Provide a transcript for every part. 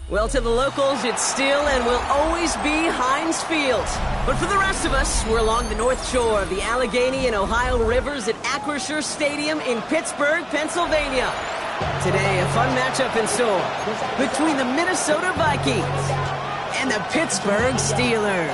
Well, to the locals, it's still and will always be Heinz Field. But for the rest of us, we're along the north shore of the Allegheny and Ohio rivers at Acrisure Stadium in Pittsburgh, Pennsylvania. Today, a fun matchup in store between the Minnesota Vikings and the Pittsburgh Steelers.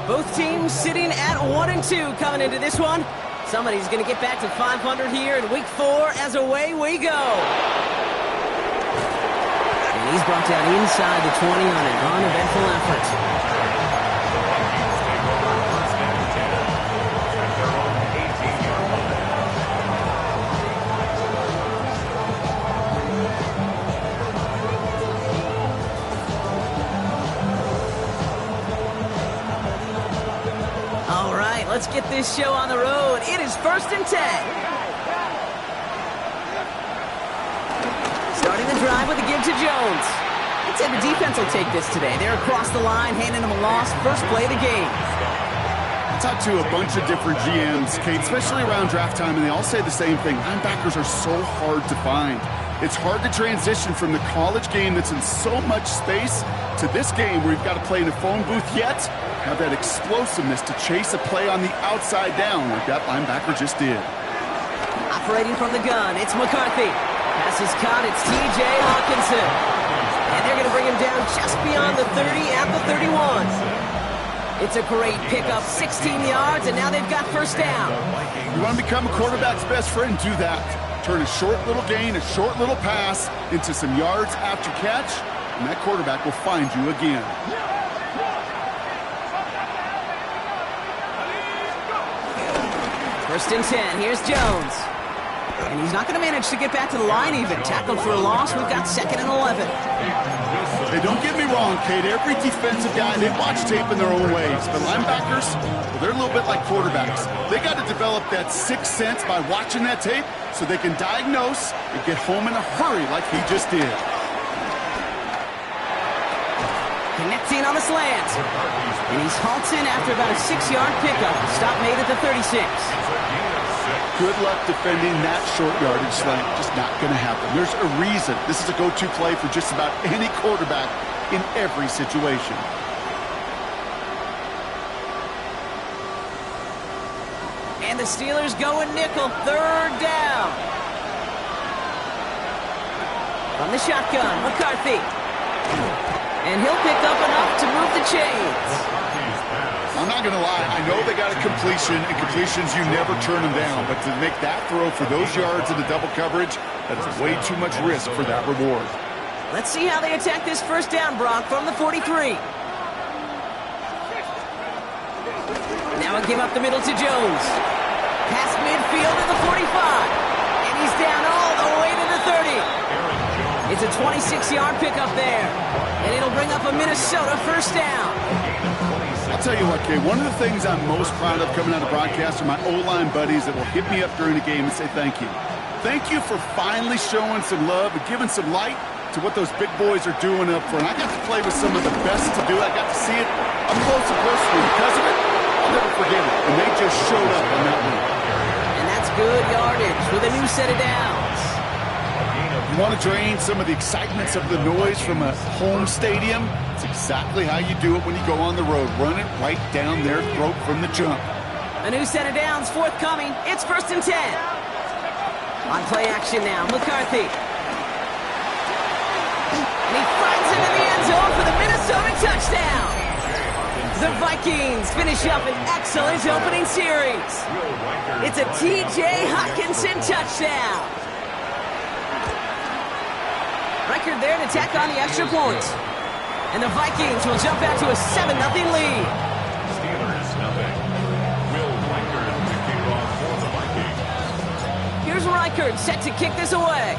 Both teams sitting at 1-2 coming into this one. Somebody's going to get back to 500 here in week 4 as away we go. And he's brought down inside the 20 on an uneventful effort. Let's get this show on the road. It is 1st and 10. Starting the drive with a give to Jones. I'd say the defense will take this today. They're across the line, handing them a loss. First play of the game. I talked to a bunch of different GMs, Kate, especially around draft time, and they all say the same thing. Linebackers are so hard to find. It's hard to transition from the college game that's in so much space to this game where you've got to play in a phone booth, yet have that explosiveness to chase a play on the outside down like that linebacker just did. Operating from the gun, it's McCarthy. Pass is caught, it's T.J. Hawkinson. And they're going to bring him down just beyond the 30 at the 31. It's a great pickup, 16 yards, and now they've got first down. You want to become a quarterback's best friend, do that. Turn a short little gain, a short little pass into some yards after catch, and that quarterback will find you again. First and 10, here's Jones. And he's not going to manage to get back to the line even. Tackled for a loss, we've got 2nd and 11. Hey, don't get me wrong, Kate. Every defensive guy, they watch tape in their own ways. But linebackers, well, they're a little bit like quarterbacks. They got to develop that sixth sense by watching that tape so they can diagnose and get home in a hurry like he just did. Connecting on the slant. And he's halted after about a 6-yard pickup. Stop made at the 36. Good luck defending that short yardage slant. Just not going to happen. There's a reason. This is a go-to play for just about any quarterback in every situation. And the Steelers go a nickel. 3rd down. From the shotgun, McCarthy. And he'll pick up enough to move the chains. I'm not going to lie. I know they got a completion, and completions, you never turn them down. But to make that throw for those yards in the double coverage, that is way too much risk for that reward. Let's see how they attack this first down, Brock, from the 43. Now a give up the middle to Jones. Past midfield at the 45. And he's down all the way to the 30. It's a 26-yard pickup there. And it'll bring up a Minnesota first down. I'll tell you what, Kay, one of the things I'm most proud of coming out of broadcast are my O-line buddies that will hit me up during the game and say thank you. Thank you for finally showing some love and giving some light to what those big boys are doing up front. I got to play with some of the best to do it. I got to see it up close and personal. Because of it, I'll never forget it. And they just showed up on that one. And that's good yardage with a new set of downs. You want to drain some of the excitements of the noise from a home stadium? It's exactly how you do it when you go on the road. Run it right down their throat from the jump. A new set of downs forthcoming. It's 1st and 10. On play action now, McCarthy. And he finds him in the end zone for the Minnesota touchdown. The Vikings finish up an excellent opening series. It's a T.J. Hawkinson touchdown. Record there to tack on the extra point. And the Vikings will jump out to a 7-0 lead. Steelers nothing. Will Reichard to kick off for the Vikings. Here's Reichard set to kick this away.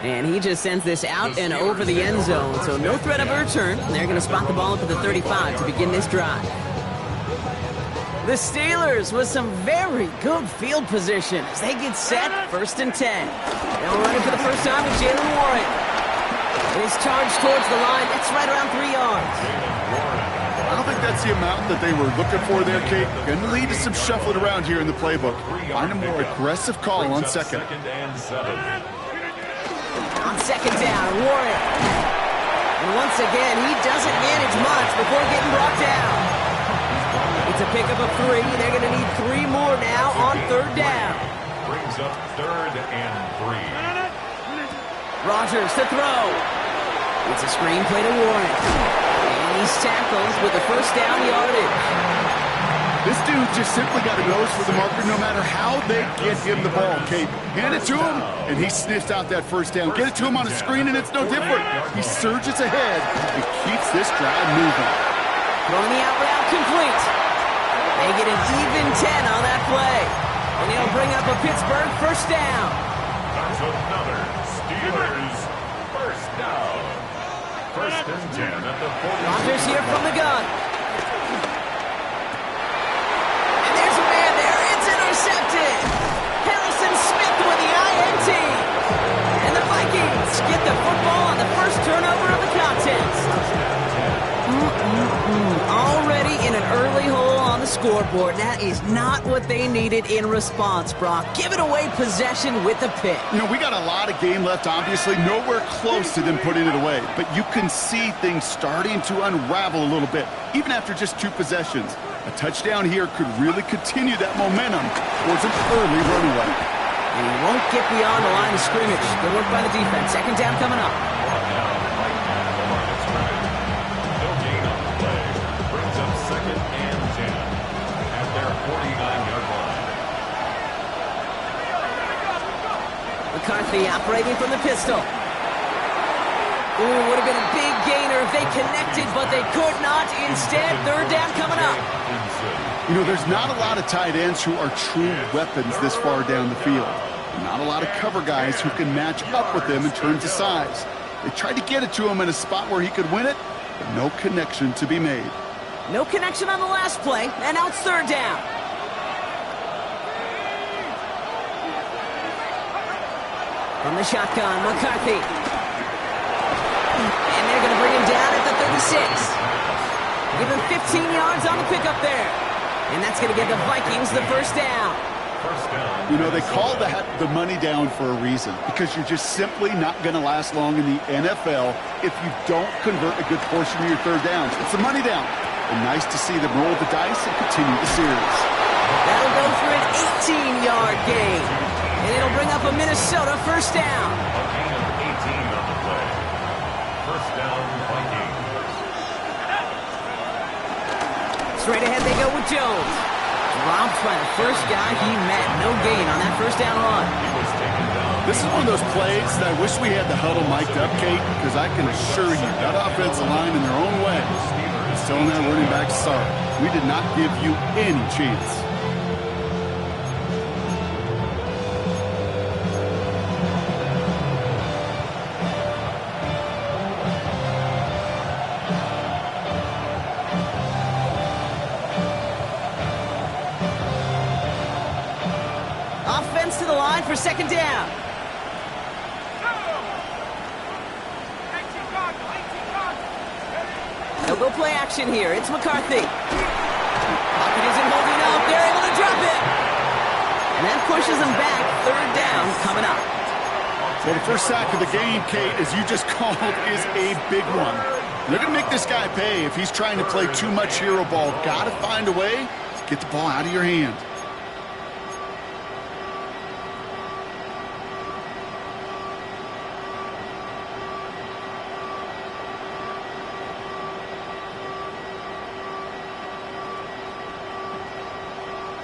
And he just sends this out and over the end zone, so no threat of a return. They're going to spot the ball up at the 35 to begin this drive. The Steelers with some very good field position as they get set, 1st and 10. They'll run it for the first time with Jalen Warren. And he's charged towards the line. That's right around 3 yards. I don't think that's the amount that they were looking for there, Kate. Going to lead to some shuffling around here in the playbook. Find a more aggressive call on second. On second down, Warren. And once again, he doesn't manage much before getting brought down. It's a pickup of 3. They're going to need 3 more now on 3rd down. Brings up 3rd and 3. Rodgers to throw. It's a screen play to Warren. And he's tackled with the first down yardage. This dude just simply got a nose for the marker no matter how they get him the ball, Kate. Hand it to him, and he sniffs out that first down. Get it to him on a screen, and it's no different. He surges ahead and keeps this drive moving. Throwing the out route complete. They get an even 10 on that play. And he'll bring up a Pittsburgh first down. That's another Steelers first down. 1st and 10 at the 40. Rodgers here from the gun. And there's a man there. It's intercepted. Harrison Smith with the INT. And the Vikings get the football on the first turnover of the contest. Already in an early hole on the scoreboard. That is not what they needed in response, Brock. Giving away possession with the pick. You know, we got a lot of game left, obviously. Nowhere close to them putting it away. But you can see things starting to unravel a little bit, even after just 2 possessions. A touchdown here could really continue that momentum towards an early runaway. And he won't get beyond the line of scrimmage. Good work by the defense. Second down coming up. McCarthy operating from the pistol. Ooh, would have been a big gainer if they connected, but they could not. Instead, 3rd down coming up. You know, there's not a lot of tight ends who are true weapons this far down the field. Not a lot of cover guys who can match up with them in terms of size. They tried to get it to him in a spot where he could win it, but no connection to be made. No connection on the last play, and now it's 3rd down. From the shotgun, McCarthy. And they're going to bring him down at the 36. Give him 15 yards on the pickup there. And that's going to give the Vikings the first down. You know, they call that the money down for a reason, because you're just simply not going to last long in the NFL if you don't convert a good portion of your 3rd downs. It's a money down. And nice to see them roll the dice and continue the series. That'll go for an 18-yard gain. And it'll bring up a Minnesota first down. A gain of 18 on the play. First down, Vikings. Straight ahead they go with Jones. Dropped by the first guy he met. No gain on that first down run. He was taken down. This is one of those plays that I wish we had the huddle mic'd up, Kate, because I can assure you that offensive line in their own way is telling that running back, sorry, we did not give you any chance. Offense to the line for second down. They'll go play action here. It's McCarthy. Pocket isn't holding up. They're able to drop it. And that pushes them back. 3rd down coming up. Well, the first sack of the game, Kate, as you just called, is a big one. They're going to make this guy pay if he's trying to play too much hero ball. Got to find a way to get the ball out of your hand.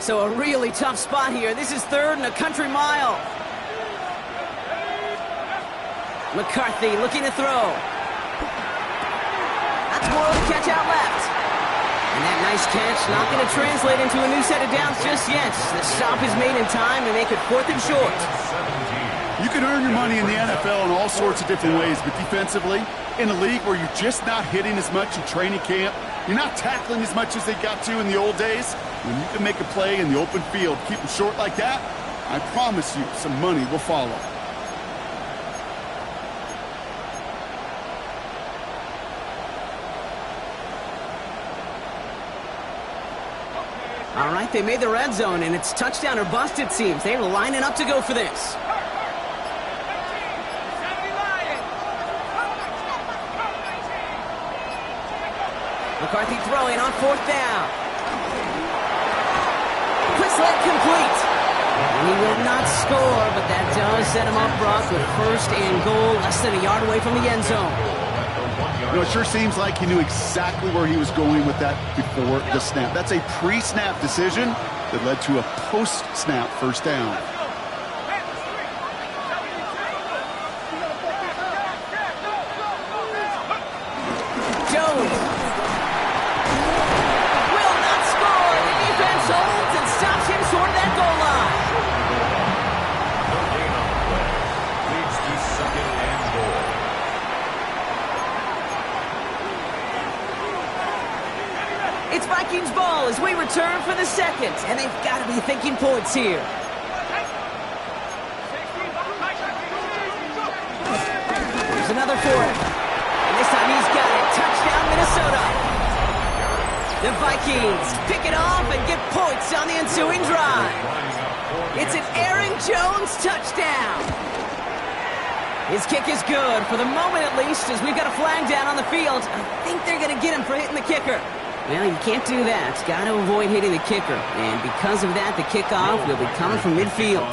So a really tough spot here. This is 3rd and a country mile. McCarthy looking to throw. That's more of a catch out left. And that nice catch not going to translate into a new set of downs just yet. The stop is made in time to make it 4th and short. You can earn your money in the NFL in all sorts of different ways, but defensively, in a league where you're just not hitting as much in training camp, you're not tackling as much as they got to in the old days, when you can make a play in the open field, keep them short like that, I promise you some money will follow. All right, they made the red zone, and it's touchdown or bust, it seems. They're lining up to go for this. McCarthy throwing on 4th down. Quick leg complete. And he will not score, but that does set him up, Brock, with 1st and goal, less than a yard away from the end zone. You know, it sure seems like he knew exactly where he was going with that before the snap. That's a pre-snap decision that led to a post-snap 1st down. Jones will not score. The defense holds and stops him short of that goal line. No gain on the play. Leads to 2nd and goal. It's Vikings ball as we return for the 2nd, and they've got to be thinking points here. Here's another for him. And this time he's got it. Touchdown, Minnesota. The Vikings pick it off and get points on the ensuing drive. It's an Aaron Jones touchdown. His kick is good, for the moment at least, as we've got a flag down on the field. I think they're going to get him for hitting the kicker. Well, you can't do that. Got to avoid hitting the kicker. And because of that, the kickoff will be coming from midfield.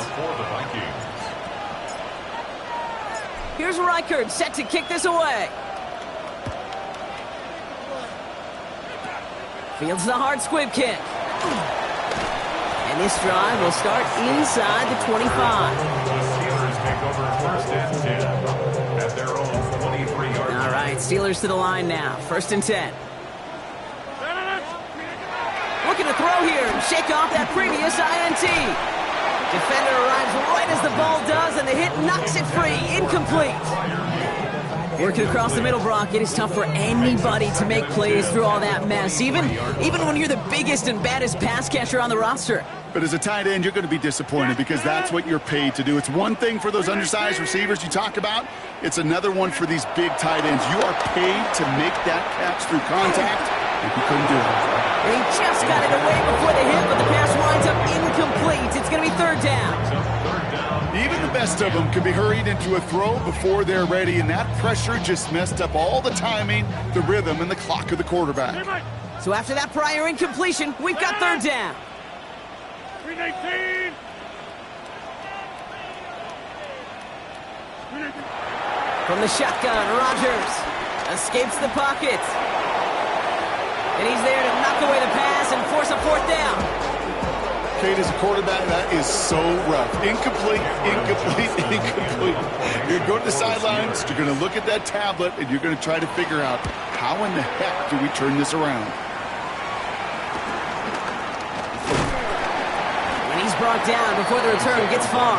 Here's Reichard set to kick this away. Fields the hard squib kick. And this drive will start inside the 25. The Steelers take over 1st and 10 at their own 23-yard line. All right, Steelers to the line now. 1st and 10. Looking to throw here and shake off that previous INT. Defender arrives right as the ball does, and the hit knocks it free. Incomplete. Working across the middle, Brock, it is tough for anybody to make plays through all that mess, even when you're the biggest and baddest pass catcher on the roster. But as a tight end, you're going to be disappointed because that's what you're paid to do. It's one thing for those undersized receivers you talk about. It's another one for these big tight ends. You are paid to make that catch through contact, and you couldn't do it. He just got it away before the hit, but the pass winds up incomplete. It's going to be 3rd down. Even the best of them can be hurried into a throw before they're ready, and that pressure just messed up all the timing, the rhythm, and the clock of the quarterback. So after that prior incompletion, we've got 3rd down. 319. From the shotgun, Rodgers escapes the pocket. And he's there to knock away the pass and force a 4th down. Kate, as a quarterback, that is so rough. Incomplete, incomplete, incomplete. You're going to go to the sidelines, you're going to look at that tablet, and you're going to try to figure out how in the heck do we turn this around. And he's brought down before the return gets far.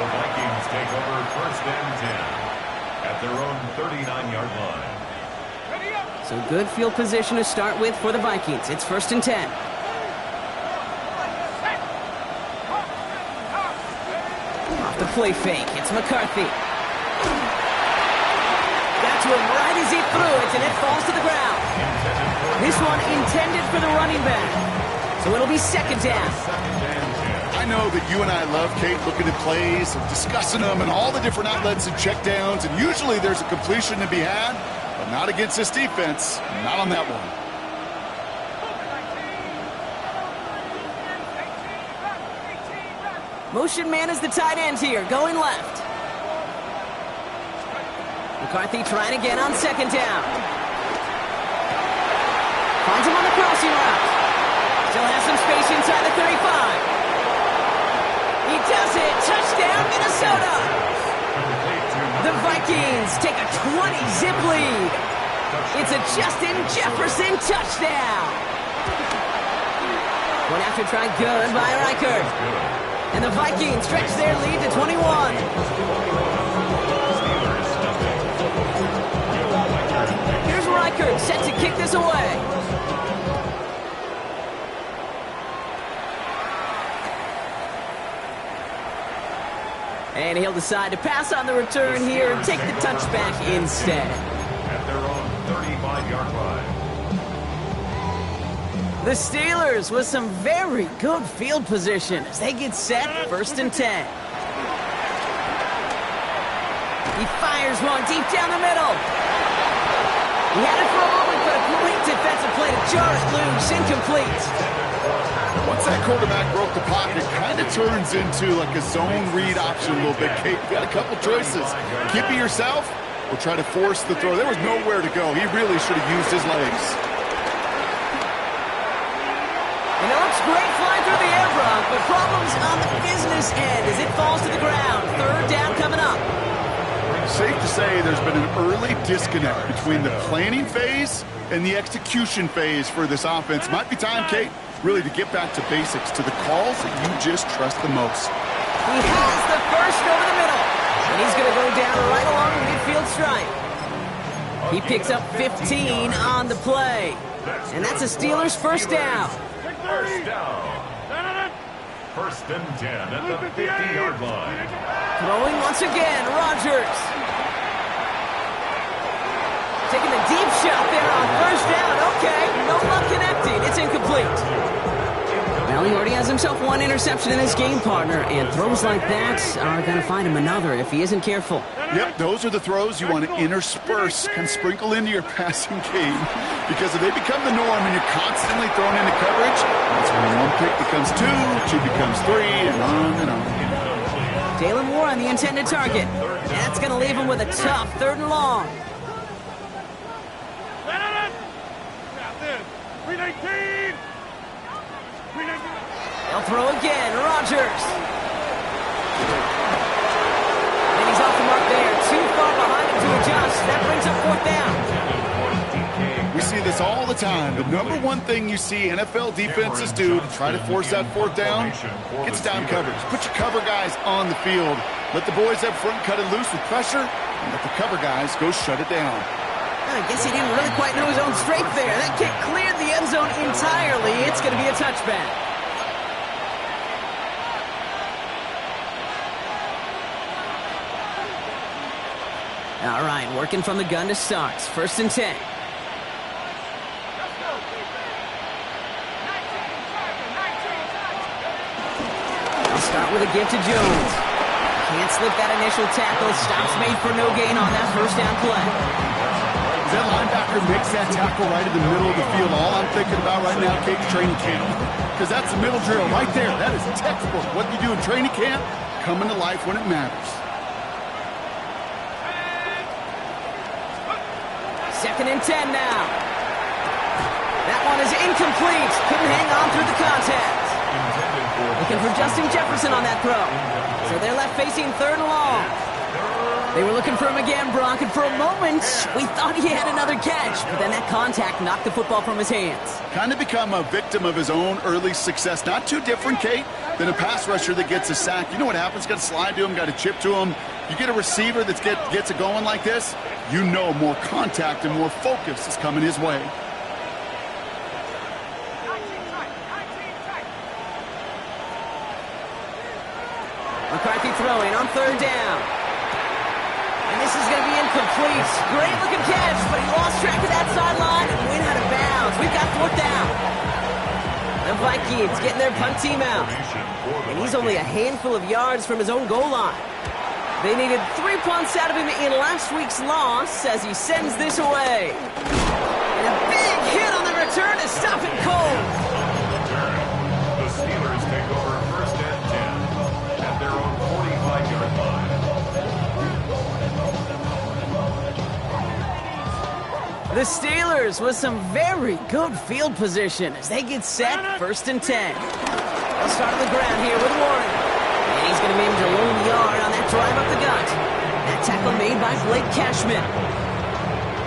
The Vikings take over 1st and 10 at their own 39-yard line. So good field position to start with for the Vikings. It's 1st and 10. Off the play fake. It's McCarthy. Got to him right as he threw it, and it falls to the ground. This one intended for the running back. So it'll be 2nd down. I know that you and I love, Kate, looking at plays and discussing them and all the different outlets and checkdowns, and usually there's a completion to be had. But not against this defense. Not on that one. Motion man is the tight end here, going left. McCarthy trying again on 2nd down. Finds him on the crossing route. Still has some space inside the 35. He does it. Touchdown, Minnesota. The Vikings take a 20-zip lead. It's a Justin Jefferson touchdown. One after try good by Reichard. And the Vikings stretch their lead to 21. Here's Reichert set to kick this away. And he'll decide to pass on the return here and take the touchback instead. At their own 35-yard line. The Steelers with some very good field position as they get set, 1st and 10. He fires one deep down the middle. He had it for a moment, but a great defensive play to jar it loose, incomplete. Once that quarterback broke the pocket, it kind of turns into like a zone read option a little bit, Kate. You got a couple choices. Keep it yourself or try to force the throw. There was nowhere to go. He really should have used his legs. And it looks great flying through the air, Brock, but problems on the business end as it falls to the ground. 3rd down coming up. Safe to say there's been an early disconnect between the planning phase and the execution phase for this offense. Might be time, Kate, really to get back to basics, to the calls that you just trust the most. He has the first over the middle, and he's going to go down right along the midfield stripe. He picks up 15 on the play, and that's a Steelers first down. First down. 1st and 10 at the 50-yard line. Throwing once again, Rodgers. Taking the deep shot there on 1st down. Okay, no luck connecting. It's incomplete. Well, he already has himself one interception in his game, partner, and throws like that are going to find him another if he isn't careful. Yep, those are the throws you want to intersperse, kind of sprinkle into your passing game, because if they become the norm and you're constantly thrown into coverage, that's when one pick becomes 2, 2 becomes 3, and on and on. Jalen Moore on the intended target. That's going to leave him with a tough 3rd and long. They'll throw again, Rodgers. And he's off the mark there. Too far behind him to adjust. That brings up 4th down. We see this all the time. The number one thing you see NFL defenses do to try to force that 4th down, gets down coverage. Put your cover guys on the field. Let the boys up front cut it loose with pressure, and let the cover guys go shut it down. I guess he didn't really quite know his own strength there. That kick cleared the end zone entirely. It's going to be a touchback. All right, working from the gun to start. 1st and 10. They'll start with a give to Jones. Can't slip that initial tackle. Stops made for no gain on that 1st down play. That linebacker makes that tackle right in the middle of the field. All I'm thinking about right now, Kate, training camp. Because that's the middle drill right there. That is textbook. What you do in training camp, coming to life when it matters. 2nd and 10 now. That one is incomplete. Couldn't hang on through the contact. Looking for Justin Jefferson on that throw. So they're left facing 3rd and long. They were looking for him again, Brock, and for a moment, we thought he had another catch, but then that contact knocked the football from his hands. Kind of become a victim of his own early success. Not too different, Kate, than a pass rusher that gets a sack. You know what happens? Got to slide to him, got to chip to him. You get a receiver that gets it going like this, you know more contact and more focus is coming his way. McCarthy throwing on 3rd down. And this is going to be incomplete. Great looking catch, but he lost track of that sideline and went out of bounds. We've got 4th down. The Vikings getting their punt team out. And he's only a handful of yards from his own goal line. They needed 3 punts out of him in last week's loss as he sends this away. And a big hit on the return to stop him cold. The Steelers take over 1st and 10 at their own 45-yard line. The Steelers with some very good field position as they get set, 1st and 10. They'll start on the ground here with Warren. And he's going to be able to load the yard on that drive up the gut. That tackle made by Blake Cashman.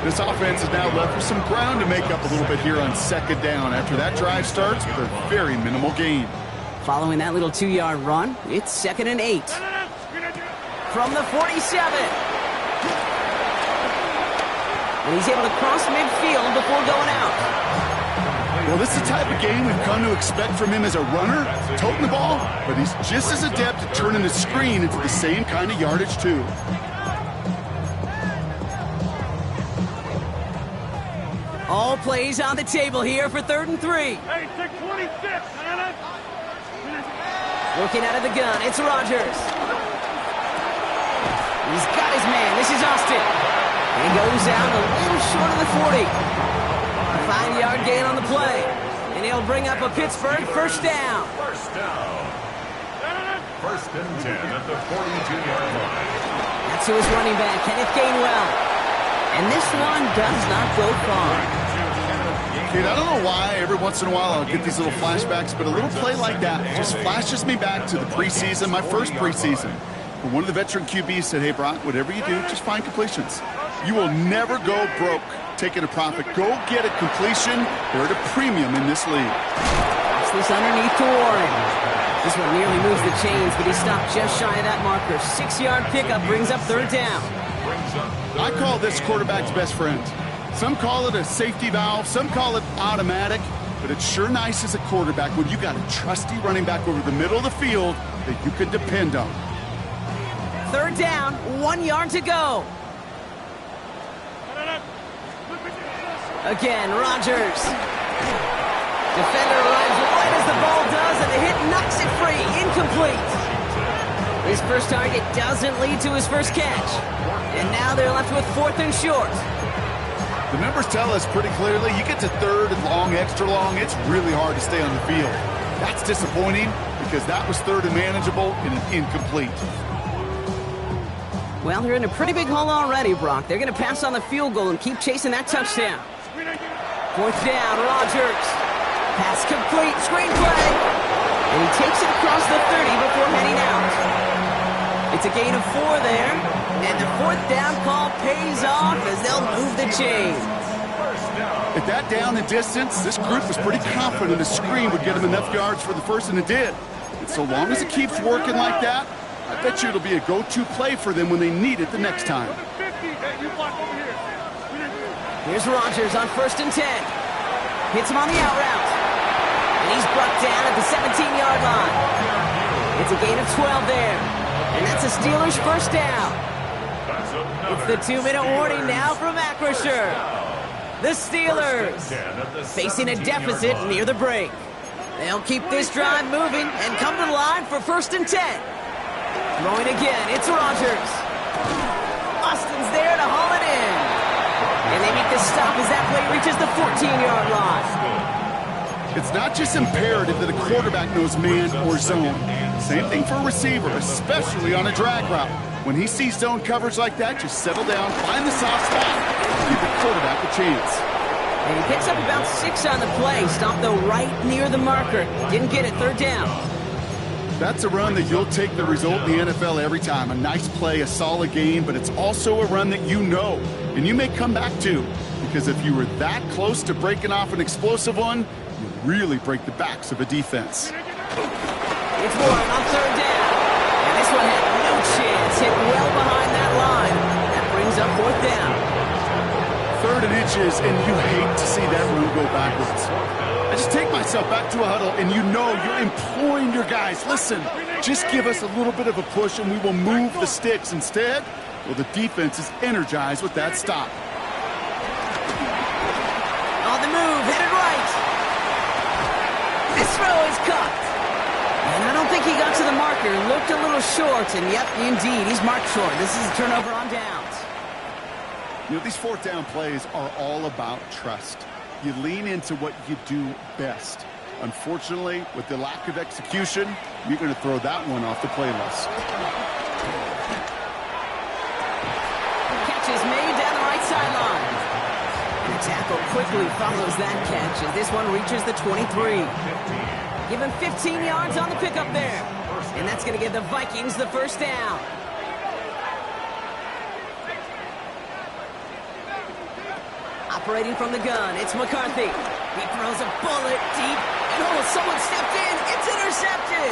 This offense is now left with some ground to make up a little bit here on 2nd down after that drive starts with a very minimal gain. Following that little 2-yard run, it's 2nd and 8. From the 47. And he's able to cross midfield before going out. Well, this is the type of game we've come to expect from him as a runner, toting the ball, but he's just as adept at turning the screen into the same kind of yardage, too. All plays on the table here for 3rd and 3. Hey, 626, man. Working out of the gun, it's Rodgers. He's got his man. This is Austin. And he goes out a little short of the 40. A 5-yard gain on the play. And he'll bring up a Pittsburgh first down. First down. 1st and 10 at the 42-yard line. That's to his running back, Kenneth Gainwell. And this one does not go far. Kid, I don't know why every once in a while I'll get these little flashbacks, but a little play like that just flashes me back to the preseason, my first preseason. When one of the veteran QBs said, hey, Brock, whatever you do, just find completions. You will never go broke taking a profit. Go get a completion. They're at a premium in this league. Pass this underneath to Warren. This one nearly moves the chains, but he stopped just shy of that marker. 6-yard pickup brings up 3rd down. I call this quarterback's best friend. Some call it a safety valve, some call it automatic, but it's sure nice as a quarterback when you got a trusty running back over the middle of the field that you can depend on. 3rd down, 1 yard to go. Again, Rodgers. Defender arrives right as the ball does, and the hit knocks it free. Incomplete. His first target doesn't lead to his first catch. And now they're left with 4th and short. The numbers tell us pretty clearly, you get to 3rd and long, extra long, it's really hard to stay on the field. That's disappointing because that was 3rd and manageable and an incomplete. Well, they're in a pretty big hole already, Brock. They're going to pass on the field goal and keep chasing that touchdown. 4th down, Rodgers. Pass complete, screen play. And he takes it across the 30 before heading out. It's a gain of 4 there. And the 4th down call pays off as they'll move the chains. At that down and distance, this group was pretty confident a screen would get them enough yards for the first, and it did. And so long as it keeps working like that, I bet you it'll be a go-to play for them when they need it the next time. Here's Rodgers on 1st and 10. Hits him on the out route. And he's brought down at the 17-yard line. It's a gain of 12 there. And that's a Steelers first down. It's the 2-minute warning now from Acrisure. The Steelers facing a deficit near the break. They'll keep this drive moving and come to the line for 1st and 10. Throwing again, it's Rodgers. Austin's there to haul it in. And they make the stop as that play reaches the 14-yard line. It's not just imperative that a quarterback knows man or zone. Same thing for a receiver, especially on a drag route. When he sees zone coverage like that, just settle down, find the soft spot, and give the quarterback a chance. And he picks up about 6 on the play. Stopped, though, right near the marker. Didn't get it, 3rd down. That's a run that you'll take the result in the NFL every time. A nice play, a solid game, but it's also a run that you know, and you may come back to. Because if you were that close to breaking off an explosive one, you really break the backs of a defense. It's Warren on 3rd down. And this one had no chance. Hit well behind that line. That brings up 4th down. 3rd and inches, and you hate to see that run go backwards. I just take myself back to a huddle, and you know you're imploring your guys, listen, just give us a little bit of a push, and we will move the sticks. Instead, well, the defense is energized with that stop. On the move, headed right. This throw is caught. And I don't think he got to the marker. Looked a little short, and yep, indeed, he's marked short. This is a turnover on downs. You know, these 4th down plays are all about trust. You lean into what you do best. Unfortunately, with the lack of execution, you're going to throw that one off the playlist. Catch is made down the right sideline. And the tackle quickly follows that catch as this one reaches the 23. Give him 15 yards on the pickup there. And that's going to give the Vikings the first down. Operating from the gun, it's McCarthy. He throws a bullet deep, and oh, someone stepped in. It's intercepted.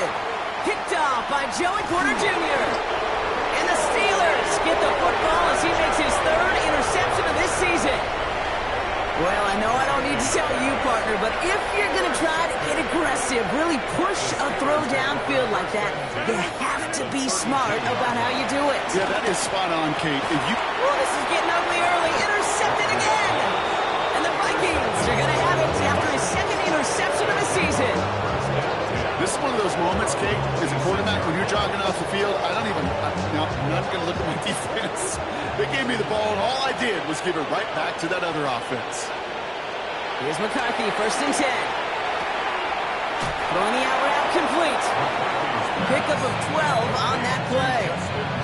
by Joey Porter Jr. And the Steelers get the football as he makes his third interception of this season. Well, I know I don't need to tell you, partner, but if you're going to try to get aggressive, really push a throw downfield like that, you have to be smart about how you do it. Yeah, that is spot on, Kate. Well, this is getting ugly early. Intercepted again. And the Vikings are going to have it after his second interception of the season. This is one of those moments, Kate, as a quarterback, when you're jogging off the field, I'm not going to look at my defense. They gave me the ball, and all I did was give it right back to that other offense. Here's McCarthy, 1st and 10. Throwing the out route complete. Pickup of 12 on that play.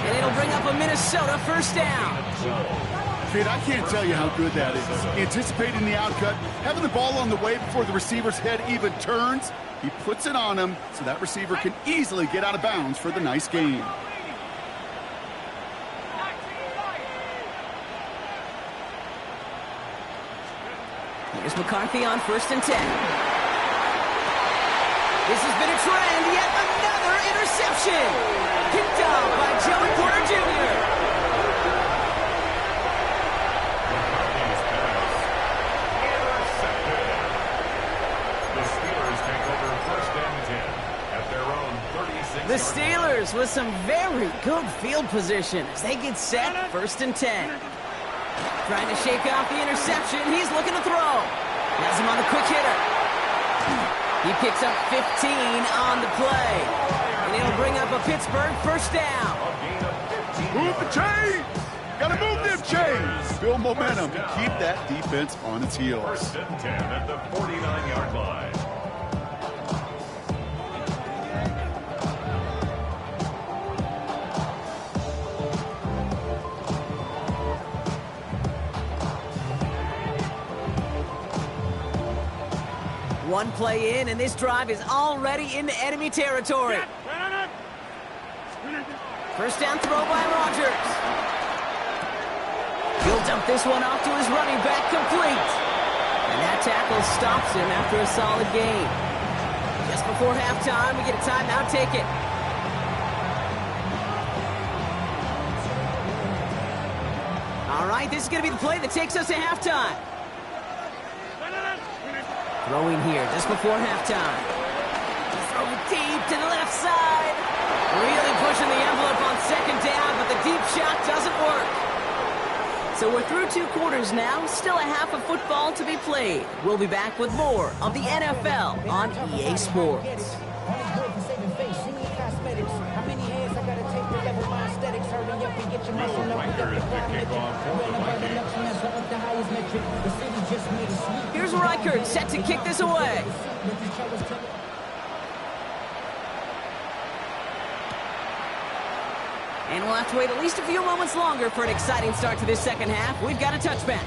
And it'll bring up a Minnesota 1st down. Kate, I can't tell you how good that is. Anticipating the outcut, having the ball on the way before the receiver's head even turns, he puts it on him so that receiver can easily get out of bounds for the nice gain. Here's McCarthy on 1st and 10. This has been a trend. Yet another interception. Picked off by Joey Porter Jr. The Steelers take over 1st and 10 at their own 36. The Steelers with some very good field position as they get set 1st and 10. Trying to shake off the interception. He's looking to throw. Has him on the quick hitter. He picks up 15 on the play. And it'll bring up a Pittsburgh 1st down. Move the chains! Gotta move them chains! Build momentum to keep that defense on its heels. 1st and 10 at the 49-yard line. One play in, and this drive is already into enemy territory. 1st down throw by Rodgers. He'll dump this one off to his running back, complete. And that tackle stops him after a solid gain. Just before halftime, we get a timeout, take it. All right, this is going to be the play that takes us to halftime. Throwing here just before halftime. Throw it deep to the left side. Really pushing the envelope on 2nd down, but the deep shot doesn't work. So we're through 2 quarters now. Still a half of football to be played. We'll be back with more of the NFL on EA Sports. Here's Reichert set to kick this away. And we'll have to wait at least a few moments longer for an exciting start to this 2nd half. We've got a touchback.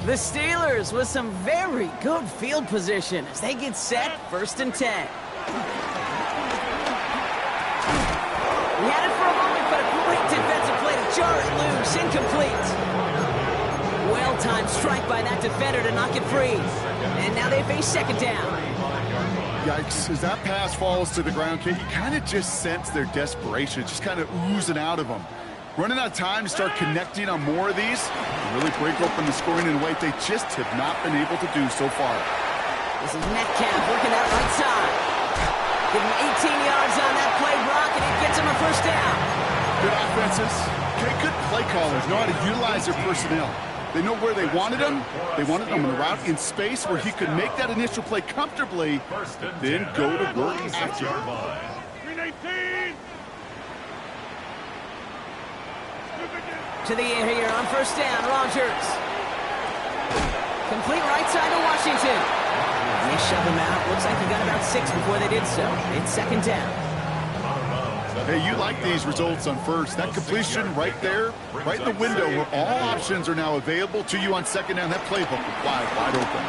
The Steelers with some very good field position as they get set 1st and 10. We had it for a moment, but a great defensive play to jar it loose. Incomplete. Well-timed strike by that defender to knock it free. And now they face 2nd down. Yikes. As that pass falls to the ground, Kate, you kind of just sense their desperation. Just kind of oozing out of them. Running out of time to start connecting on more of these. Really break open the scoring in a way they just have not been able to do so far. This is Metcalf working that right side. Give him 18 yards on that play, Brock, and it gets him a 1st down. Good offenses. Okay, good play callers know how to utilize their personnel. They know where they wanted him. They wanted him on the route in space where he could make that initial play comfortably, then go to work after. To the air here on 1st down, Rodgers. Complete right side to Washington. And they shove him out. Looks like he got about 6 before they did so. It's 2nd down. Hey, you like these results on 1st. That completion right there, right in the window where all options are now available to you on 2nd down. That playbook is wide open.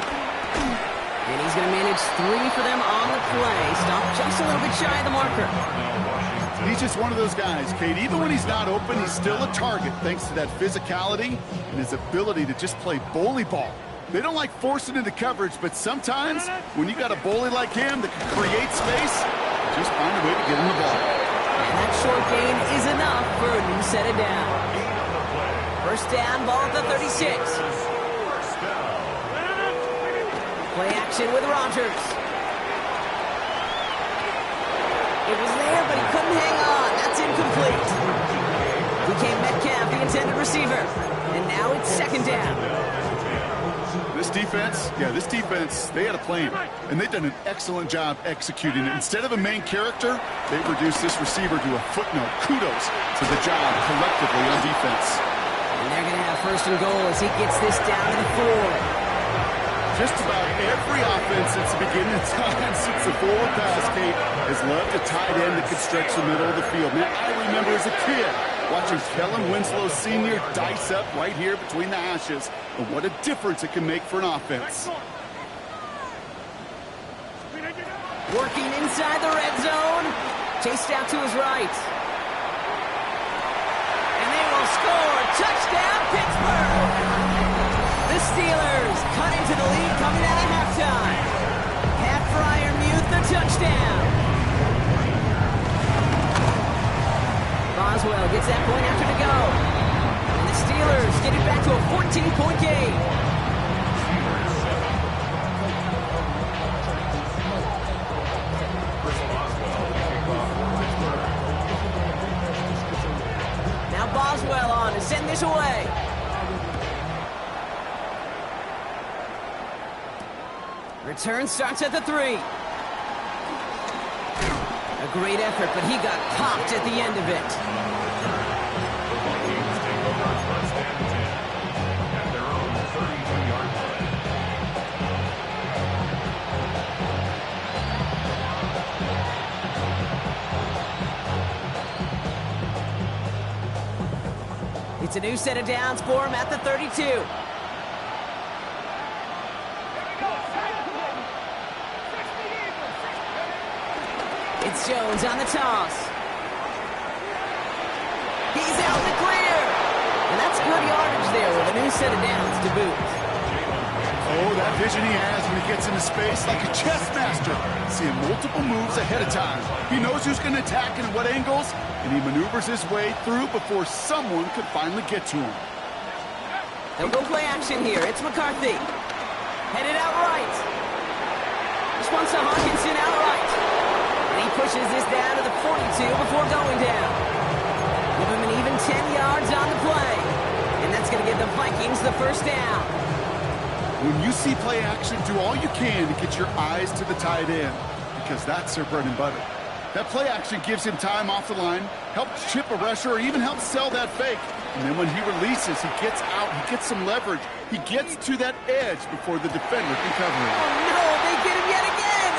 And he's going to manage 3 for them on the play. Stop just a little bit shy of the marker. He He's just one of those guys, Kate. Even when he's not open, he's still a target thanks to that physicality and his ability to just play bully ball. They don't like forcing into coverage, but sometimes when you got a bully like him that can create space, just find a way to get him the ball. And that short gain is enough for a new set of down. First down, ball at the 36. Play action with Rodgers. It was there, but he couldn't hang on. That's incomplete. DK Metcalf, the intended receiver. And now it's second down. This defense, they had a plan, and they've done an excellent job executing it. Instead of a main character, they've reduced this receiver to a footnote. Kudos to the job collectively on defense. And they're going to have first and goal as he gets this down to the 4. Just about every offense since the beginning of time, since the forward pass, Kate, has loved a tight end that can stretch the middle of the field. Man, I remember as a kid watching Kellen Winslow Sr. dice up right here between the hashes. And what a difference it can make for an offense. Working inside the red zone. Chased out to his right. And they will score. Touchdown, Pittsburgh! The Steelers cut into the lead coming out of halftime. Pat Fryermuth, the touchdown. Boswell gets that point after to go. And the Steelers get it back to a 14-point game. Now Boswell on to send this away. Return starts at the 3. A great effort, but he got popped at the end of it. It's a new set of downs for him at the 32. It's Jones on the toss. He's out in the clear. And that's good yardage there with a new set of downs to boot. Oh, that vision he has when he gets into space like a chess master. Seeing multiple moves ahead of time. He knows who's going to attack and at what angles, and he maneuvers his way through before someone could finally get to him. They'll go play action here. It's McCarthy. Headed out right. This one's to Hawkinson out right. And he pushes this down to the 42 before going down. Give him an even 10 yards on the play. And that's going to give the Vikings the first down. When you see play action, do all you can to get your eyes to the tight end, because that's their bread and butter. That play action gives him time off the line, helps chip a rusher, or even helps sell that fake. And then when he releases, he gets out, he gets some leverage. He gets to that edge before the defender can cover him. Oh, no, they get him yet again.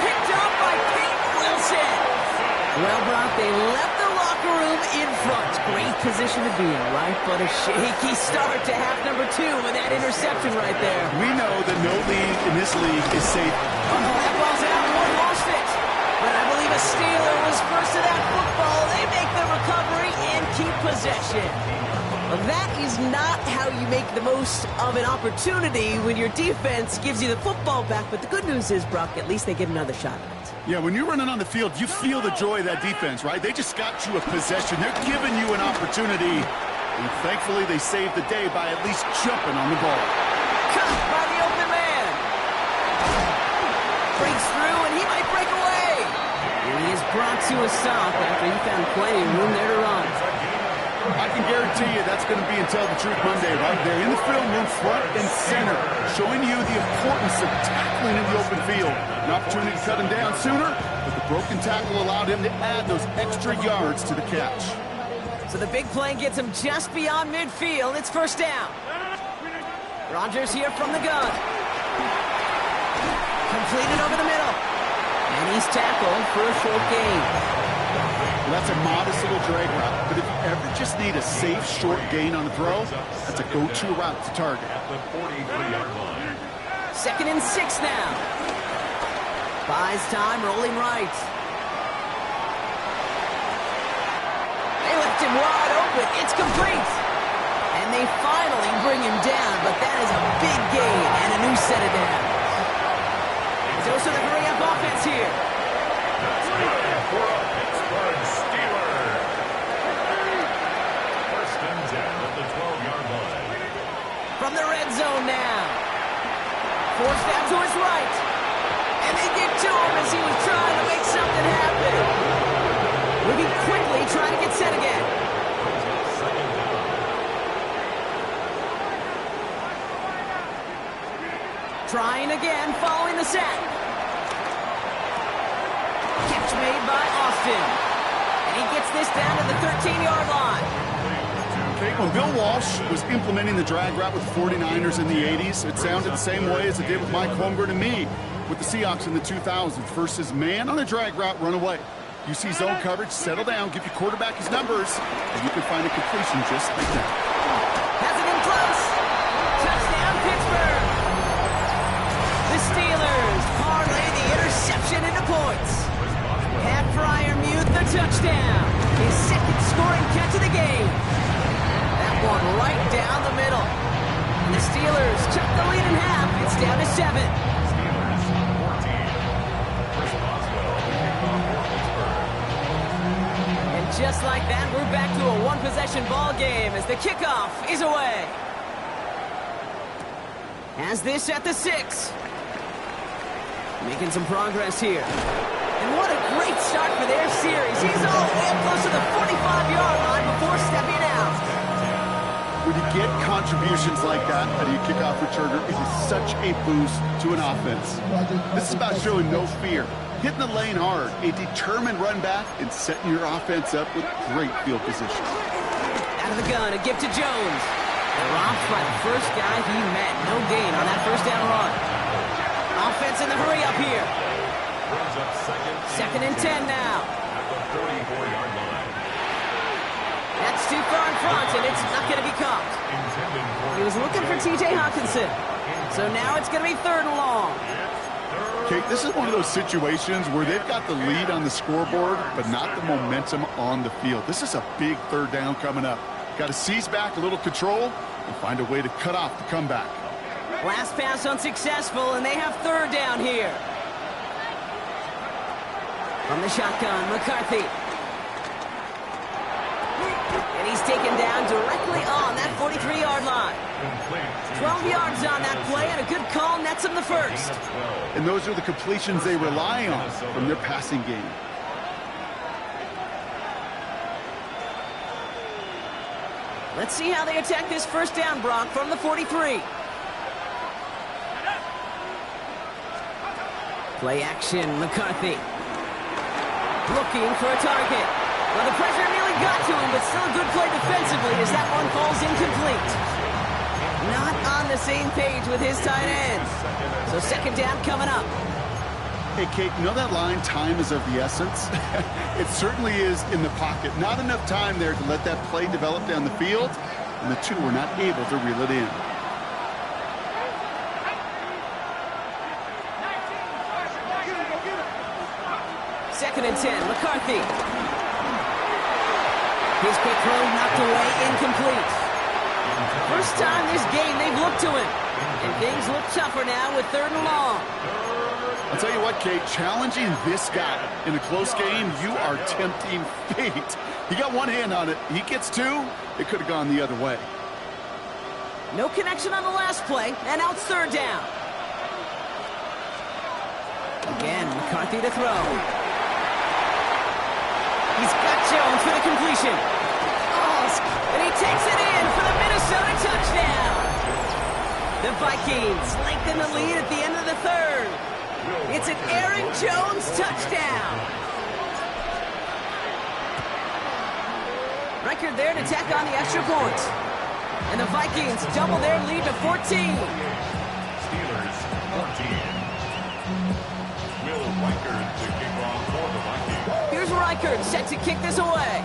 Picked up by Peyton Wilson. Well, Brock, they left the locker room in front. Great position to be in, right? But a shaky start to half number 2 with that interception right there. We know that no lead in this league is safe. Oh, that ball's out. One lost it. But I believe a Steeler was first to that football. They make the recovery and keep possession. Well, that is not how you make the most of an opportunity when your defense gives you the football back. But the good news is, Brock, at least they get another shot at it. Yeah, when you're running on the field, you feel the joy of that defense, right? They just got you a possession. They're giving you an opportunity. And thankfully, they saved the day by at least jumping on the ball. Cut by the open man. Breaks through, and he might break away. And he is brought to a stop after he found plenty of room there to run. I can guarantee you that's going to be until the Truth Monday right there in the film room, front and center, showing you the importance of tackling in the open field. An opportunity to cut him down sooner, but the broken tackle allowed him to add those extra yards to the catch. So the big play gets him just beyond midfield. It's first down. Rodgers here from the gun. Completed over the middle. And he's tackled for a short gain. Well, that's a modest little drag route, but if you ever just need a safe, short gain on the throw, that's a go-to route to target. At the 43-yard line. 2nd and 6 now. Buys time, rolling right. him wide open. It's complete. And they finally bring him down, but that is a big gain and a new set of downs. Dose of the hurry-up offense here. That's good for a Pittsburgh Steelers. First and 10 at the 12-yard line. From the red zone now. Forced out to his right. And they get to him as he was trying to make something happen. Moving quickly, trying to get set again. Second down. Trying again, following the sack. Catch made by Austin. And he gets this down to the 13-yard line. Okay, when Bill Walsh was implementing the drag route with the 49ers in the 80s, it sounded the same way as it did with Mike Holmgren and me with the Seahawks in the 2000s. Versus man on a drag route, run away. You see zone coverage, settle down, give your quarterback his numbers, and you can find a completion just like that. Has it in close. Touchdown, Pittsburgh. The Steelers parlay the interception into points. Pat Fryermuth the touchdown. His second scoring catch of the game. That one right down the middle. And the Steelers cut the lead in half. It's down to 7. Steelers 14. Chris Boswell kicking off for Pittsburgh. And just like that, we're back to a one-possession ball game as the kickoff is away. Has this at the 6. Making some progress here. And what a great start for their series. He's all the way up close to the 45-yard line before stepping out. When you get contributions like that out of your kickoff returner, it is such a boost to an offense. This is about showing no fear, hitting the lane hard, a determined run back, and setting your offense up with great field position. Out of the gun, a gift to Jones. Dropped by the first guy he met. No gain on that first down run. Offense in the hurry up here. Brings up Second and 10 now. At the 44-yard line. That's too far in front, and it's not going to be caught. He was looking for T.J. Hawkinson. So now it's going to be 3rd and long. Kate, this is one of those situations where they've got the lead on the scoreboard, but not the momentum on the field. This is a big 3rd down coming up. Got to seize back a little control and find a way to cut off the comeback. Last pass unsuccessful, and they have 3rd down here. From the shotgun, McCarthy. And he's taken down directly on that 43-yard line. 12 yards on that play, and a good call nets him the first. And those are the completions they rely on from their passing game. Let's see how they attack this first down, Brock, from the 43. Play action, McCarthy. Looking for a target. Well, the pressure nearly got to him, but still a good play defensively as that one falls incomplete. Not on the same page with his tight end. So second down coming up. Hey, Kate, you know that line, time is of the essence? It certainly is in the pocket. Not enough time there to let that play develop down the field, and the two were not able to reel it in. Second and 10, McCarthy. His quick throw knocked away, incomplete. First time this game they've looked to him. And things look tougher now with 3rd and long. I'll tell you what, Kate, challenging this guy in a close game, you are tempting fate. He got one hand on it. He gets 2. It could have gone the other way. No connection on the last play, and now it's 3rd down. Again, McCarthy to throw. He's got Jones for the completion. Oh, and he takes it in for the Minnesota touchdown. The Vikings lengthen the lead at the end of the 3rd. It's an Aaron Jones touchdown. Record there to tack on the extra point. And the Vikings double their lead to 14. Steelers 14. Will Reichard to kick off for the Vikings. Here's Reichard set to kick this away.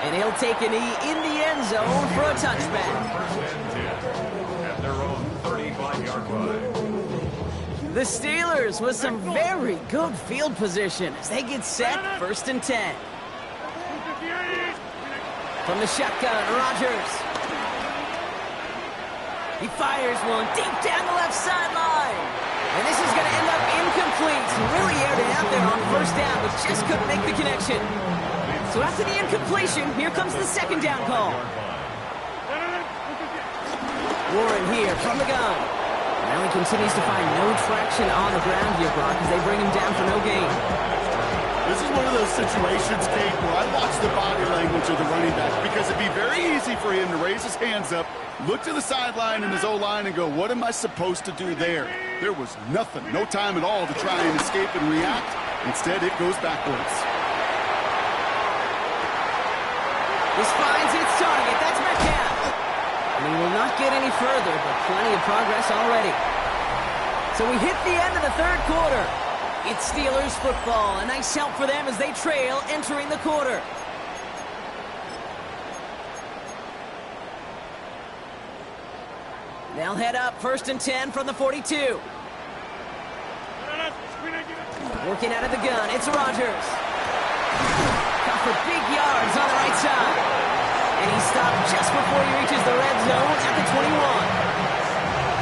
And he'll take a knee in the end zone for a touchback. First and 10 at their own 35-yard line. The Steelers with some very good field position as they get set, 1st and 10. From the shotgun, Rodgers. He fires one deep down the left sideline. And this is going to end up incomplete. Really aired it out there on 1st down, but just couldn't make the connection. So after the incompletion, here comes the 2nd down call. Warren here from the gun. Now he continues to find no traction on the ground here, Brock, as they bring him down for no gain. This is one of those situations, Kate, where I watch the body language of the running back because it'd be very easy for him to raise his hands up, look to the sideline and his O-line and go, what am I supposed to do there? There was nothing, no time at all to try and escape and react. Instead, it goes backwards. This finds its target. That's Metcalf. And he will not get any further, but plenty of progress already. So we hit the end of the 3rd quarter. It's Steelers football. A nice help for them as they trail entering the quarter. They'll head up 1st and 10 from the 42. Working out of the gun, it's Rodgers. Got for big yards on the right side. And he stopped just before he reaches the red zone at the 21.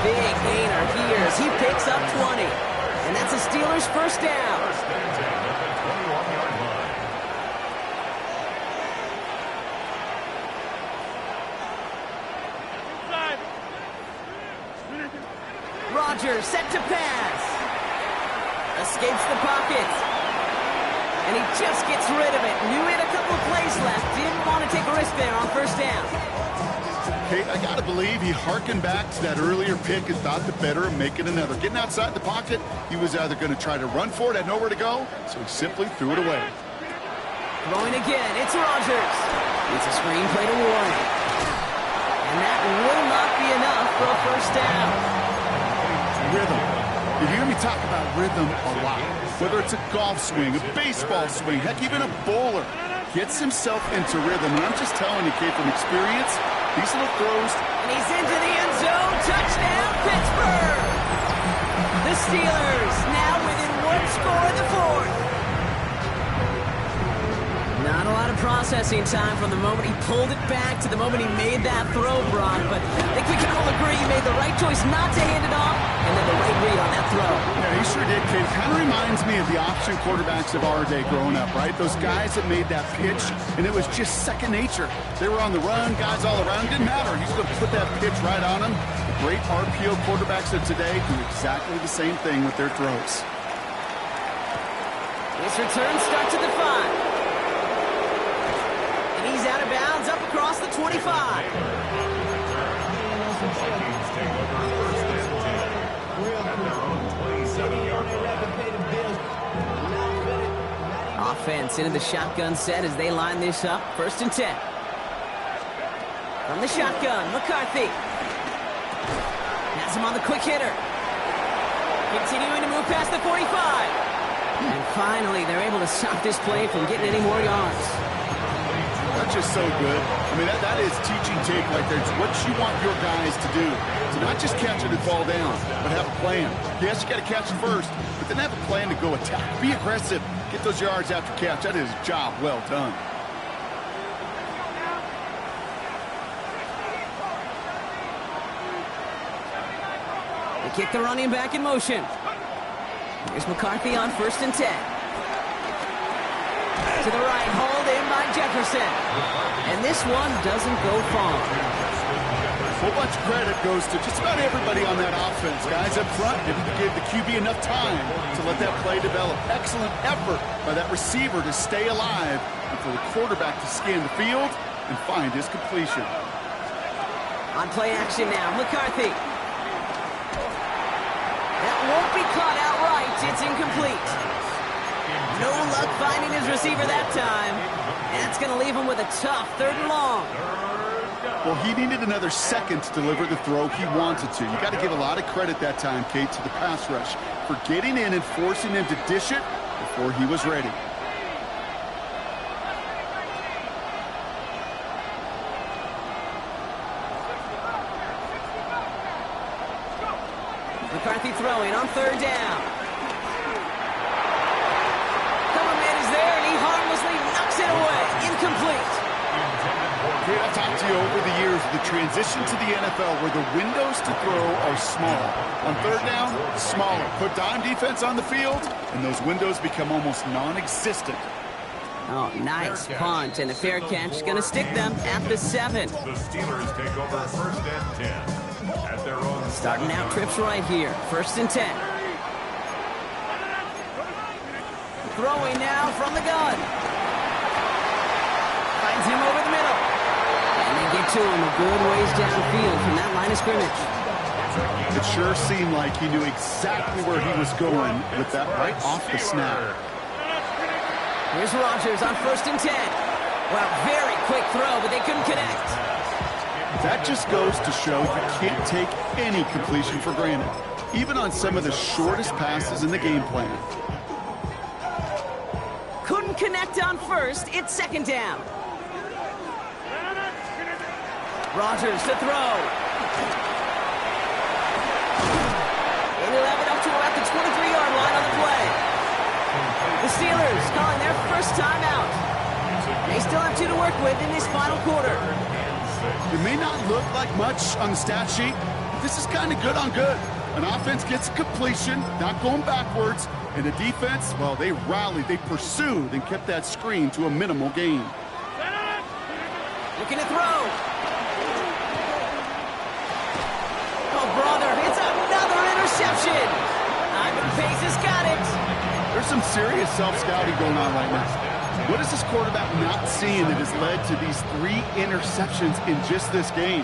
Big gainer here as he picks up 20. And that's a Steelers 1st down. Rodgers set to pass. Escapes the pocket. And he just gets rid of it. Knew he had a couple of plays left. Didn't want to take a risk there on 1st down. Kate, I got to believe he hearkened back to that earlier pick and thought the better of making another. Getting outside the pocket, he was either going to try to run for it, had nowhere to go, so he simply threw it away. Throwing again, it's Rodgers. It's a screen play to Warren. And that will not be enough for a 1st down. Rhythm. You hear me talk about rhythm a lot. Whether it's a golf swing, a baseball swing, heck, even a bowler gets himself into rhythm. And I'm just telling you, Kate, from experience, these little throws. And he's into the end zone. Touchdown, Pittsburgh! The Steelers now within 1 score in the 4th. Not a lot of processing time from the moment he pulled it back to the moment he made that throw, Brock. But I think we can all agree he made the right choice not to hand it off and then the right read on that throw. Yeah, he sure did, Kate. Kind of reminds me of the option quarterbacks of our day growing up, right? Those guys that made that pitch, and it was just second nature. They were on the run, guys all around. Didn't matter. He's going to put that pitch right on them. The great RPO quarterbacks of today do exactly the same thing with their throws. This return starts at the 5. He's out of bounds, up across the 25. Offense into the shotgun set as they line this up. 1st and 10. From the shotgun, McCarthy. Has him on the quick hitter. Continuing to move past the 45. And finally, they're able to stop this play from getting any more yards. That's just so good. I mean, that is teaching tape right there. It's what you want your guys to do. To not just catch it and fall down, but have a plan. Yes, you got to catch it first, but then have a plan to go attack. Be aggressive. Get those yards after catch. That is a job well done. They kick the running back in motion. Here's McCarthy on 1st and 10. To the right, hauled in by Jefferson. And this one doesn't go far. A whole bunch of credit goes to just about everybody on that offense. Guys up front, maybe gave the QB enough time to let that play develop. Excellent effort by that receiver to stay alive and for the quarterback to scan the field and find his completion. On play action now, McCarthy. That won't be caught outright. It's incomplete. No luck finding his receiver that time. That's going to leave him with a tough 3rd and long. Well, he needed another second to deliver the throw he wanted to. You got to give a lot of credit that time, Kate, to the pass rush for getting in and forcing him to dish it before he was ready. McCarthy throwing on third down. Cover man is there, and he harmlessly knocks it away. Incomplete. Okay, I've talked to you over the years, the transition to the NFL where the windows to throw are small. On third down, smaller. Put dime defense on the field, and those windows become almost non-existent. Oh, nice punt, and a fair catch. Going to stick them at the 7. The Steelers take over first and 10 at their own. Starting out trips right here. First and 10. Throwing now from the gun. Finds him over the middle. And they get to him a good ways downfield from that line of scrimmage. It sure seemed like he knew exactly where he was going with that right off the snap. Here's Rodgers on first and 10. Well, very quick throw, but they couldn't connect. That just goes to show you can't take any completion for granted, even on some of the shortest passes in the game plan. Couldn't connect on first. It's second down. Rodgers to throw. And he'll have it up to about the 23-yard line on the play. The Steelers calling their first timeout. They still have 2 to work with in this final quarter. It may not look like much on the stat sheet, but this is kind of good on good. An offense gets completion, not going backwards, and the defense, well, they rallied, they pursued, and kept that screen to a minimal gain. Looking to throw. Oh, brother, it's another interception. Ivan Pace has got it. There's some serious self-scouting going on right now. What is this quarterback not seeing that has led to these 3 interceptions in just this game?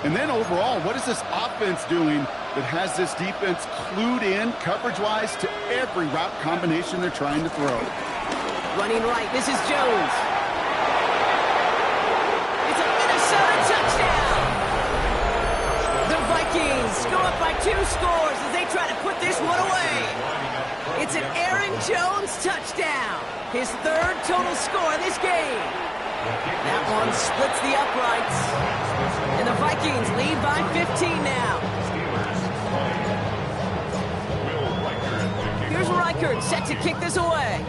And then overall, what is this offense doing that has this defense clued in coverage-wise to every route combination they're trying to throw? Running right, this is Jones. It's a Minnesota touchdown. The Vikings go up by 2 scores as they try to put this one away. It's an Aaron Jones touchdown. His 3rd total score in this game. That one splits the uprights. And the Vikings lead by 15 now. Here's Reichert set to kick this away.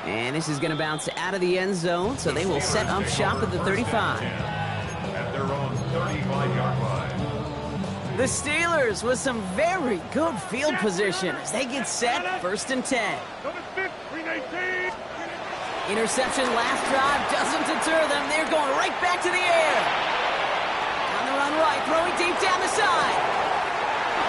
And this is going to bounce out of the end zone, so they will set up shop at the 35. At their own 35-yard line. The Steelers with some very good field position as they get set first and 10. Interception last drive doesn't deter them. They're going right back to the air. On the run right, throwing deep down the side.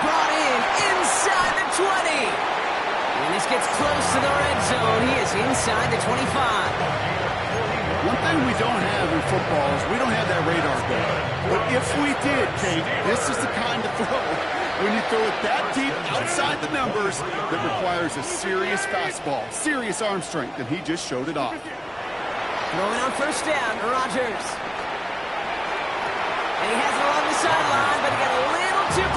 Brought in inside the 20. And this gets close to the red zone. He is inside the 25. One thing we don't have in football is we don't have that radar gun. But if we did, Kate, this is the kind of throw, when you throw it that deep outside the numbers, that requires a serious fastball, serious arm strength, and he just showed it off. Throwing on first down, Rodgers. And he has it along the sideline, but he got a little too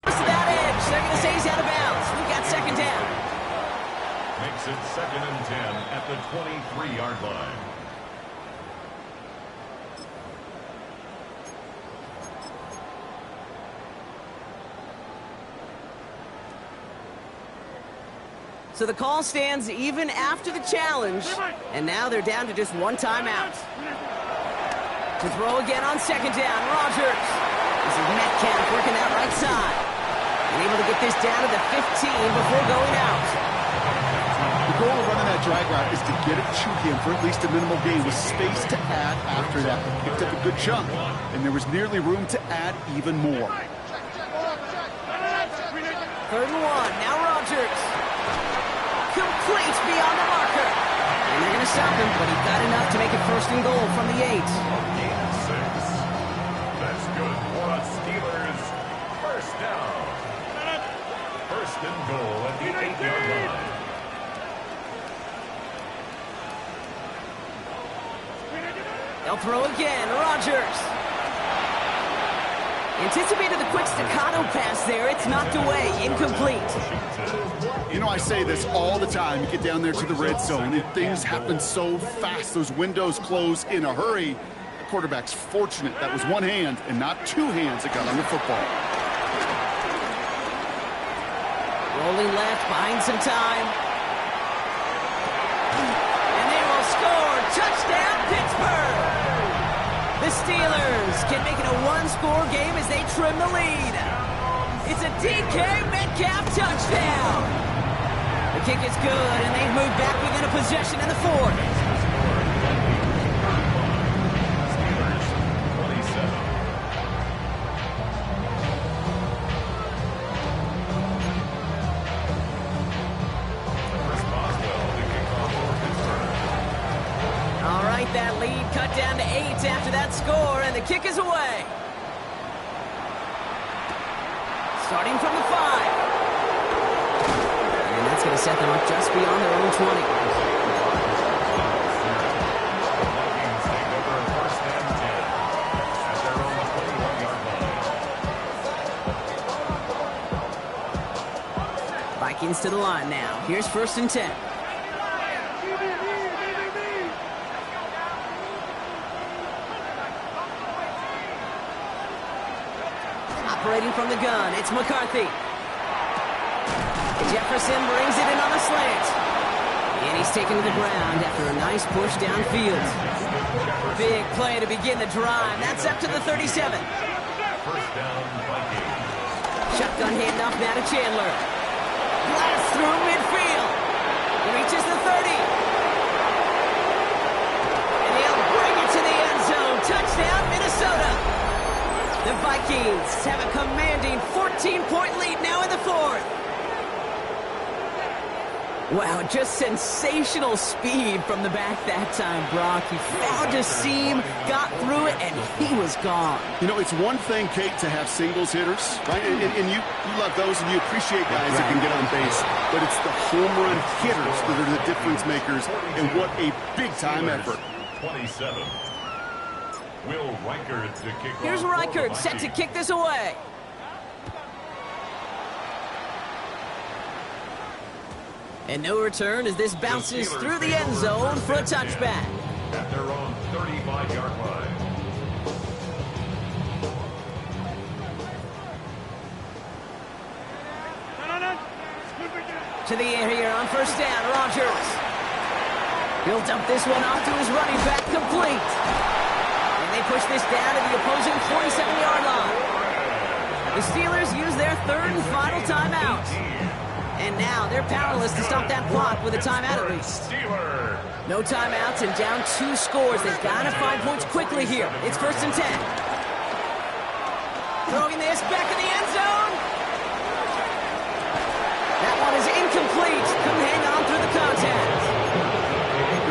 close to that edge. They're going to say he's out of bounds. We've got second down. Makes it second and 10 at the 23-yard line. So the call stands even after the challenge, and now they're down to just 1 timeout. To throw again on second down, Rodgers. This is Metcalf working that right side. And able to get this down to the 15 before going out. The goal of running that drag route is to get it to him for at least a minimal gain with space to add after that. He picked up a good chunk, and there was nearly room to add even more. 3rd and 1, now Rodgers. Complete beyond the marker. And they're going to stop him, but he got enough to make it 1st and goal from the 8. Gain of 6. That's good for the Steelers. First down. 1st and goal at the 8-yard line. They'll throw again. Rodgers. Anticipated the quick staccato pass there. It's knocked away. Incomplete. You know, I say this all the time. You get down there to the red zone, and things happen so fast. Those windows close in a hurry. quarterback's fortunate that was one hand and not two hands that got on the football. Rolling left, buying some time. And they will score. Touchdown, Pittsburgh! The Steelers can make it a one-score game as they trim the lead. It's a DK Metcalf touchdown. The kick is good, and they've moved back within a possession in the fourth. All right, that lead cut down to 8 after that score, and the kick is away. Starting from the 5. And that's going to set them up just beyond their own 20. Vikings to the line now. Here's 1st and 10. Operating from the gun, it's McCarthy. Jefferson brings it in on a slant. And he's taken to the ground after a nice push downfield. Big play to begin the drive. That's up to the 37. Shotgun handoff now to Chandler. Blast through midfield. He reaches the 30. And he'll bring it to the end zone. Touchdown, Minnesota. The Vikings have a commanding 14-point lead now in the 4th. Wow, just sensational speed from the back that time, Brock. He found a seam, got through it, and he was gone. You know, it's one thing, Kate, to have singles hitters, right? And you love those, and you appreciate guys that can get on base. But it's the home run hitters that are the difference makers, and what a big-time effort. 27. Will Reichert to kick off. Here's Reichert set to kick this away. And no return as this bounces through the end zone for a touchback. At their own 35-yard line. To the air here on 1st down, Rodgers. He'll dump this one off to his running back, complete. And they push this down to the opposing 47-yard line. The Steelers use their 3rd and final timeout. And now they're powerless to stop that clock with a timeout at least. No timeouts and down 2 scores. They've got to find points quickly here. It's 1st and 10. Throwing this back in the end zone. That one is incomplete. Couldn't hang on through the contact.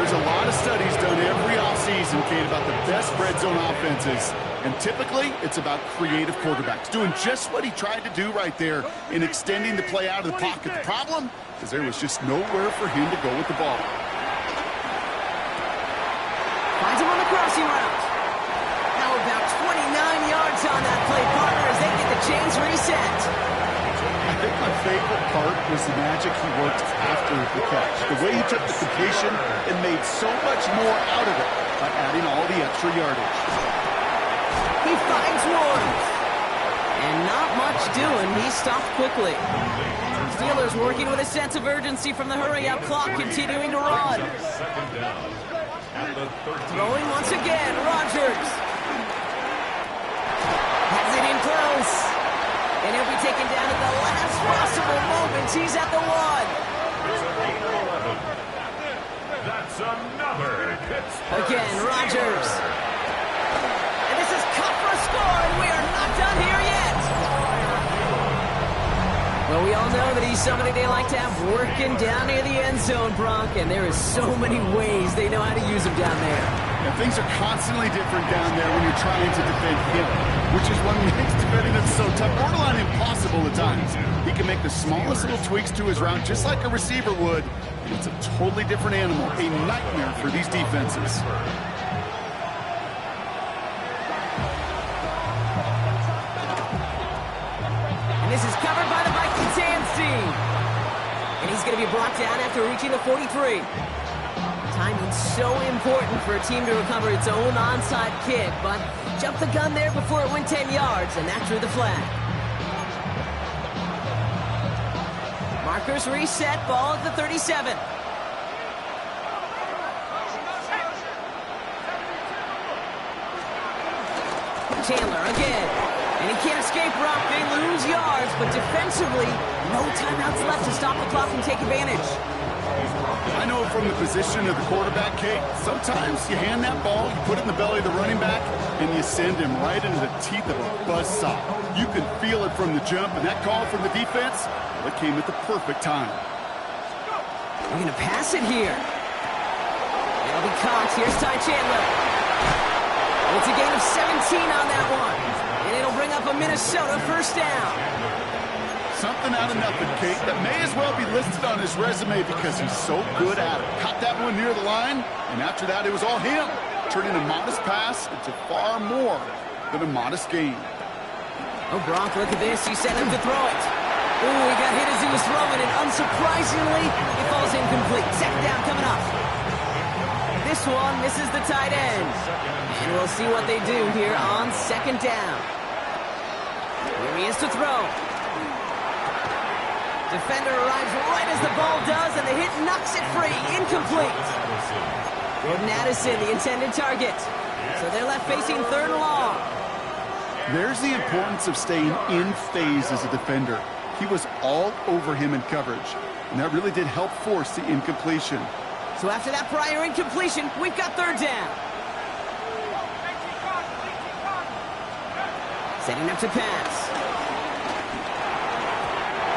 There's a lot of studies done every offseason, Kate, about the best red zone offenses. And typically, it's about creative quarterbacks, doing just what he tried to do right there in extending the play out of the pocket. The problem is there was just nowhere for him to go with the ball. Finds him on the crossing route. Now about 29 yards on that play, partner, as they get the chains reset. I think my favorite part was the magic he worked after the catch. The way he took the completion and made so much more out of it by adding all the extra yardage. He finds one. And not much doing. He stopped quickly. Steelers working with a sense of urgency from the hurry-up clock, continuing to run. Throwing once again, Rodgers. Has it in close. And he'll be taken down at the last possible moment. He's at the 1. That's another Pittsburgh. Again, Rodgers. And this is cut for a score, and we are not done here yet. Well, we all know that he's somebody they like to have working down near the end zone, Brock, and there is so many ways they know how to use him down there. And things are constantly different down there when you're trying to defend him, which is what makes defending him so tough, borderline impossible at times. He can make the smallest little tweaks to his route just like a receiver would, and it's a totally different animal, a nightmare for these defenses. And this is covered by the Vikings hands team. And he's going to be brought down after reaching the 43. Timing's so important for a team to recover its own onside kick, but jumped the gun there before it went 10 yards, and that drew the flag. Markers reset, ball at the 37. Chandler again. And he can't escape Rock. They lose yards, but defensively, no timeouts left to stop the clock and take advantage. I know from the position of the quarterback, Kate, sometimes you hand that ball, you put it in the belly of the running back, and you send him right into the teeth of a buzzsaw. You can feel it from the jump, and that call from the defense, well, it came at the perfect time. They're going to pass it here. It'll be caught. Here's Ty Chandler. It's a gain of 17 on that one. And it'll bring up a Minnesota first down. Something out of nothing, Kate, that may as well be listed on his resume because he's so good at it. Caught that one near the line, and after that, it was all him. Turning a modest pass into far more than a modest gain. Oh, Brock, look at this. He sent him to throw it. Ooh, he got hit as he was throwing, and unsurprisingly, it falls incomplete. Second down coming up. This one misses the tight end. And we'll see what they do here on second down. Here he is to throw. Defender arrives right as the ball does, and the hit knocks it free. Incomplete. Jordan Addison, the intended target. So they're left facing third and long. There's the importance of staying in phase as a defender. He was all over him in coverage, and that really did help force the incompletion. So after that prior incompletion, we've got third down. Setting up to pass.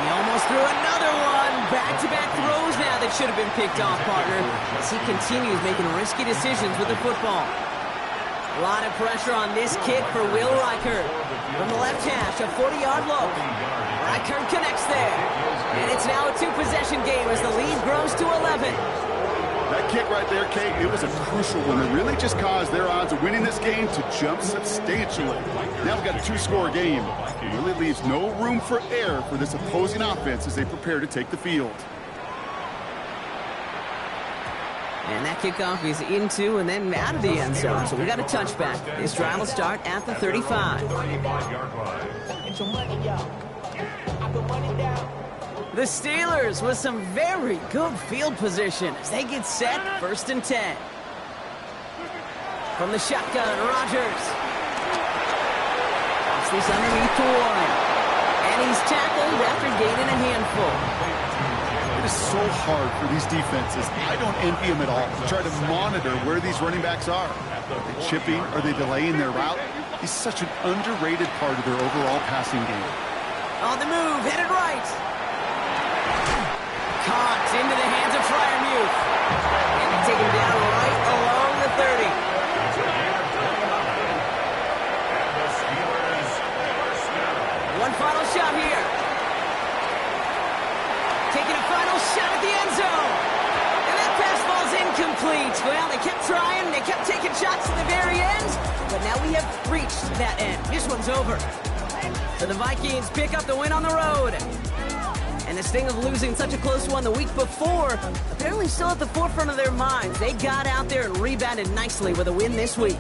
He almost threw another one. Back-to-back throws now that should have been picked off, partner, as he continues making risky decisions with the football. A lot of pressure on this kick for Will Reichert. From the left hash, a 40-yard look. Reichert connects there. And it's now a two-possession game as the lead grows to 11. That kick right there, Kate, it was a crucial one that really just caused their odds of winning this game to jump substantially. Now we've got a two-score game. It really leaves no room for error for this opposing offense as they prepare to take the field. And that kickoff is into and then out of the end zone. So we got a touchback. This drive will start at the 35. The Steelers with some very good field position as they get set, first and 10. From the shotgun, Rodgers. Pops this underneath to Warren. And he's tackled after gaining a handful. It is so hard for these defenses. I don't envy them at all to try to monitor where these running backs are. Are they chipping? Are they delaying their route? He's such an underrated part of their overall passing game. On the move, headed right. Caught into the hands of Freiermuth. And they take him down right along the 30. One final shot here. Taking a final shot at the end zone. And that pass ball's incomplete. Well, they kept trying. They kept taking shots at the very end. But now we have reached that end. This one's over. So the Vikings pick up the win on the road. And the sting of losing such a close one the week before, apparently still at the forefront of their minds. They got out there and rebounded nicely with a win this week.